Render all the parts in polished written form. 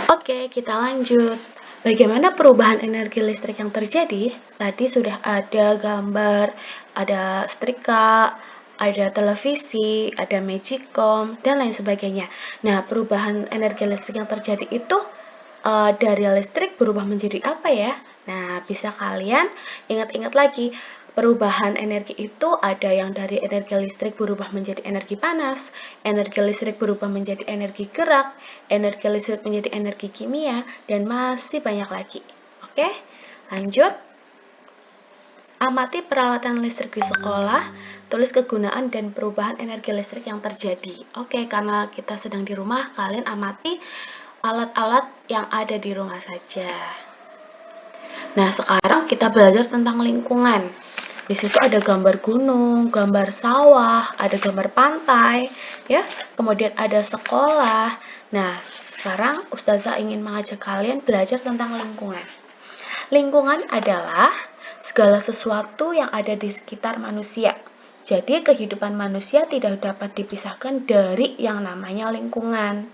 Oke, kita lanjut. Bagaimana perubahan energi listrik yang terjadi? Tadi sudah ada gambar, ada setrika, ada televisi, ada magicom, dan lain sebagainya. Nah, perubahan energi listrik yang terjadi itu dari listrik berubah menjadi apa ya? Nah, bisa kalian ingat-ingat lagi. Perubahan energi itu ada yang dari energi listrik berubah menjadi energi panas, energi listrik berubah menjadi energi gerak, energi listrik menjadi energi kimia, dan masih banyak lagi. Oke, lanjut. Amati peralatan listrik di sekolah, tulis kegunaan dan perubahan energi listrik yang terjadi. Oke, karena kita sedang di rumah, kalian amati alat-alat yang ada di rumah saja. Nah, sekarang kita belajar tentang lingkungan. Di situ ada gambar gunung, gambar sawah, ada gambar pantai, ya. Kemudian ada sekolah. Nah, sekarang Ustazah ingin mengajak kalian belajar tentang lingkungan. Lingkungan adalah segala sesuatu yang ada di sekitar manusia. Jadi, kehidupan manusia tidak dapat dipisahkan dari yang namanya lingkungan.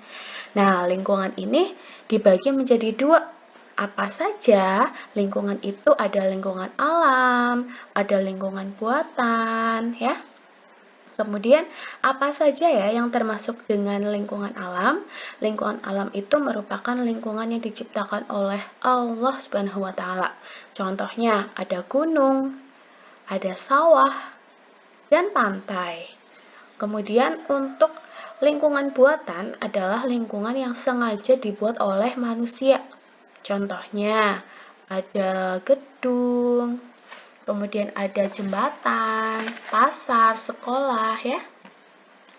Nah, lingkungan ini dibagi menjadi dua. Apa saja? Lingkungan itu ada lingkungan alam, ada lingkungan buatan, ya. Kemudian, apa saja ya yang termasuk dengan lingkungan alam? Lingkungan alam itu merupakan lingkungan yang diciptakan oleh Allah Subhanahu wa taala. Contohnya, ada gunung, ada sawah, dan pantai. Kemudian, untuk lingkungan buatan adalah lingkungan yang sengaja dibuat oleh manusia. Contohnya, ada gedung, kemudian ada jembatan, pasar, sekolah, ya.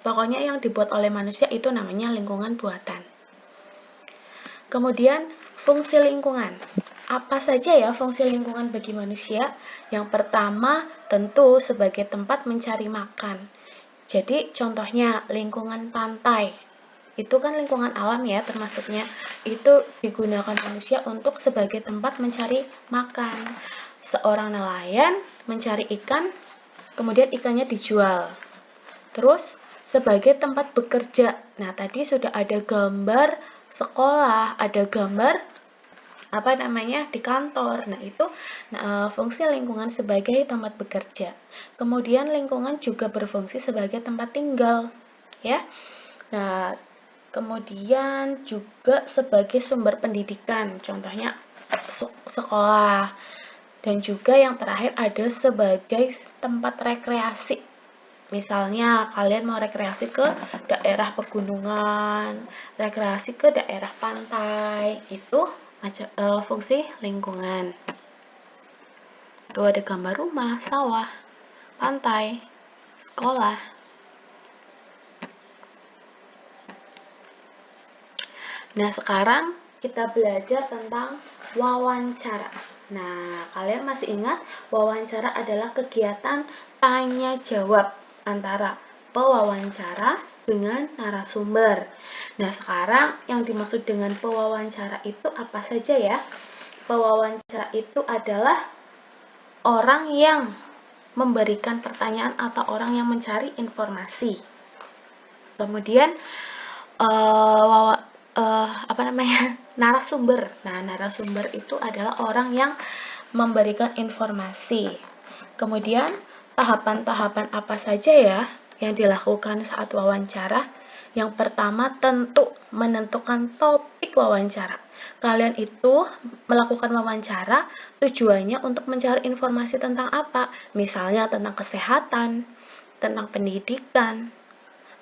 Pokoknya yang dibuat oleh manusia itu namanya lingkungan buatan. Kemudian, fungsi lingkungan. Apa saja ya fungsi lingkungan bagi manusia? Yang pertama, tentu sebagai tempat mencari makan. Jadi, contohnya lingkungan pantai. Itu kan lingkungan alam ya termasuknya. Itu digunakan manusia untuk sebagai tempat mencari makan. Seorang nelayan mencari ikan, kemudian ikannya dijual. Terus sebagai tempat bekerja. Nah, tadi sudah ada gambar sekolah, ada gambar di kantor. Nah, itu fungsi lingkungan sebagai tempat bekerja. Kemudian lingkungan juga berfungsi sebagai tempat tinggal, ya. Nah, kemudian juga sebagai sumber pendidikan, contohnya sekolah. Dan juga yang terakhir ada sebagai tempat rekreasi. Misalnya kalian mau rekreasi ke daerah pegunungan, rekreasi ke daerah pantai, itu fungsi lingkungan. Itu ada gambar rumah, sawah, pantai, sekolah. Nah, sekarang kita belajar tentang wawancara. Nah, kalian masih ingat wawancara adalah kegiatan tanya jawab antara pewawancara dengan narasumber. Nah, sekarang yang dimaksud dengan pewawancara itu apa saja ya? Pewawancara itu adalah orang yang memberikan pertanyaan atau orang yang mencari informasi. Kemudian narasumber. Nah, narasumber itu adalah orang yang memberikan informasi. Kemudian, tahapan-tahapan apa saja ya yang dilakukan saat wawancara? Yang pertama, tentu menentukan topik wawancara. Kalian itu melakukan wawancara tujuannya untuk mencari informasi tentang apa? Misalnya tentang kesehatan, tentang pendidikan,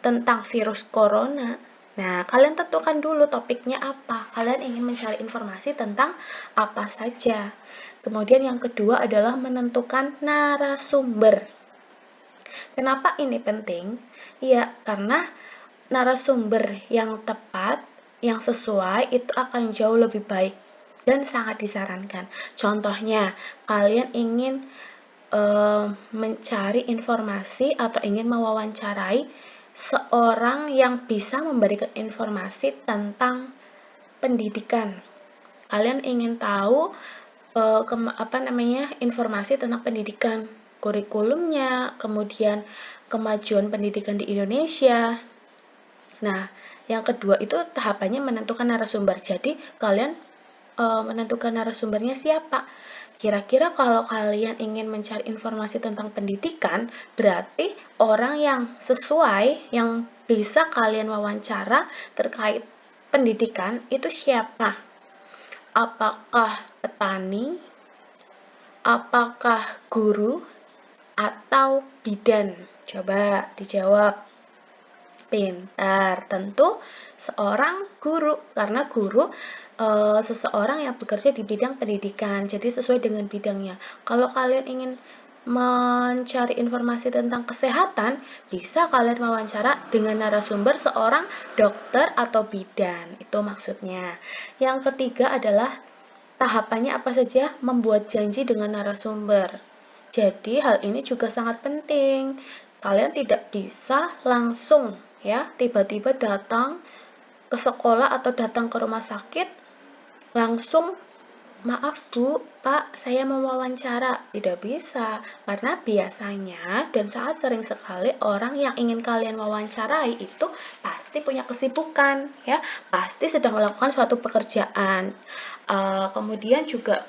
tentang virus corona. Nah, kalian tentukan dulu topiknya apa. Kalian ingin mencari informasi tentang apa saja. Kemudian yang kedua adalah menentukan narasumber. Kenapa ini penting? Ya, karena narasumber yang tepat, yang sesuai, itu akan jauh lebih baik dan sangat disarankan. Contohnya, kalian ingin mencari informasi atau ingin mewawancarai seorang yang bisa memberikan informasi tentang pendidikan. Kalian ingin tahu informasi tentang pendidikan, kurikulumnya, kemudian kemajuan pendidikan di Indonesia. Nah, Yang kedua itu tahapannya menentukan narasumber. Jadi kalian menentukan narasumbernya siapa. Kira-kira kalau kalian ingin mencari informasi tentang pendidikan, berarti orang yang sesuai, yang bisa kalian wawancara terkait pendidikan itu siapa? Apakah petani, apakah guru, atau bidan? Coba dijawab. Pintar, tentu seorang guru, karena guru seseorang yang bekerja di bidang pendidikan, jadi sesuai dengan bidangnya. Kalau kalian ingin mencari informasi tentang kesehatan, bisa kalian wawancara dengan narasumber seorang dokter atau bidan, itu maksudnya. Yang ketiga adalah tahapannya apa saja? Membuat janji dengan narasumber. Jadi hal ini juga sangat penting. Kalian tidak bisa langsung ya tiba-tiba datang ke sekolah atau datang ke rumah sakit langsung, maaf Bu, Pak, saya mau wawancara. Tidak bisa, karena biasanya dan sangat sering sekali orang yang ingin kalian wawancarai itu pasti punya kesibukan, ya, pasti sedang melakukan suatu pekerjaan. Kemudian juga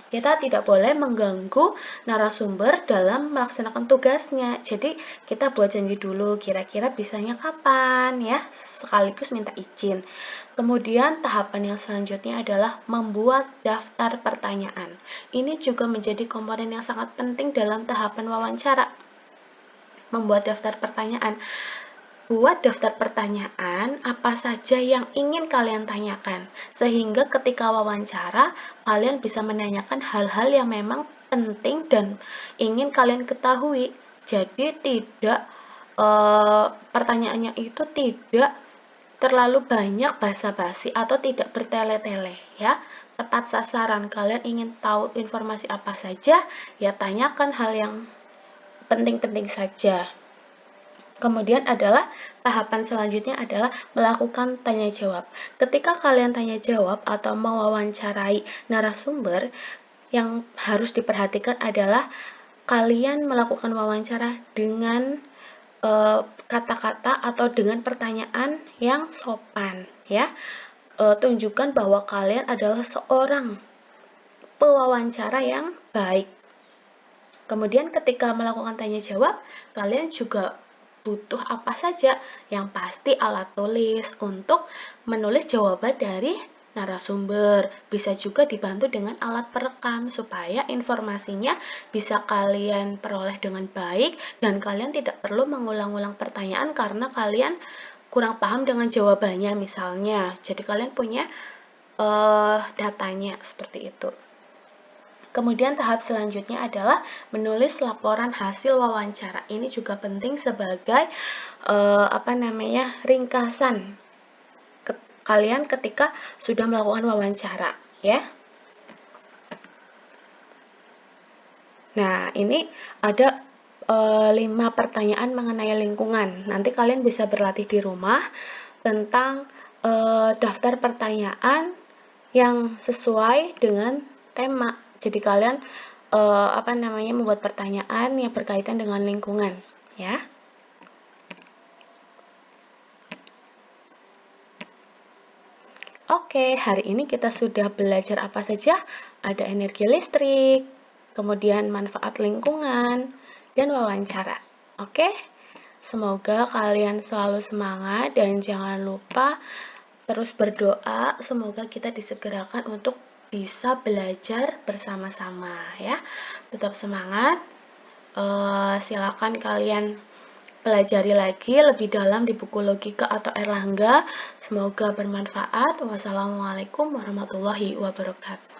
kita tidak boleh mengganggu narasumber dalam melaksanakan tugasnya. Jadi, kita buat janji dulu, kira-kira bisanya kapan, ya, sekaligus minta izin. Kemudian, tahapan yang selanjutnya adalah membuat daftar pertanyaan. Ini juga menjadi komponen yang sangat penting dalam tahapan wawancara. Membuat daftar pertanyaan. Buat daftar pertanyaan apa saja yang ingin kalian tanyakan, sehingga ketika wawancara, kalian bisa menanyakan hal-hal yang memang penting dan ingin kalian ketahui. Jadi tidak pertanyaannya itu tidak terlalu banyak basa-basi atau tidak bertele-tele, ya. Tepat sasaran, kalian ingin tahu informasi apa saja, ya tanyakan hal yang penting-penting saja. Kemudian adalah tahapan selanjutnya adalah melakukan tanya jawab. Ketika kalian tanya jawab atau mewawancarai narasumber, yang harus diperhatikan adalah kalian melakukan wawancara dengan kata-kata atau dengan pertanyaan yang sopan, ya. Tunjukkan bahwa kalian adalah seorang pewawancara yang baik. Kemudian ketika melakukan tanya jawab, kalian juga butuh apa saja? Yang pasti alat tulis untuk menulis jawaban dari narasumber. Bisa juga dibantu dengan alat perekam supaya informasinya bisa kalian peroleh dengan baik dan kalian tidak perlu mengulang-ulang pertanyaan karena kalian kurang paham dengan jawabannya misalnya. Jadi kalian punya datanya seperti itu. Kemudian tahap selanjutnya adalah menulis laporan hasil wawancara. Ini juga penting sebagai ringkasan kalian ketika sudah melakukan wawancara, ya. Nah, ini ada 5 pertanyaan mengenai lingkungan. Nanti kalian bisa berlatih di rumah tentang daftar pertanyaan yang sesuai dengan tema. Jadi kalian membuat pertanyaan yang berkaitan dengan lingkungan, ya. Oke, hari ini kita sudah belajar apa saja? Ada energi listrik, kemudian manfaat lingkungan, dan wawancara. Oke, semoga kalian selalu semangat dan jangan lupa terus berdoa. Semoga kita disegerakan untuk bisa belajar bersama-sama, ya. Tetap semangat. Silakan kalian pelajari lagi lebih dalam di buku logika atau Erlangga. Semoga bermanfaat. Wassalamualaikum warahmatullahi wabarakatuh.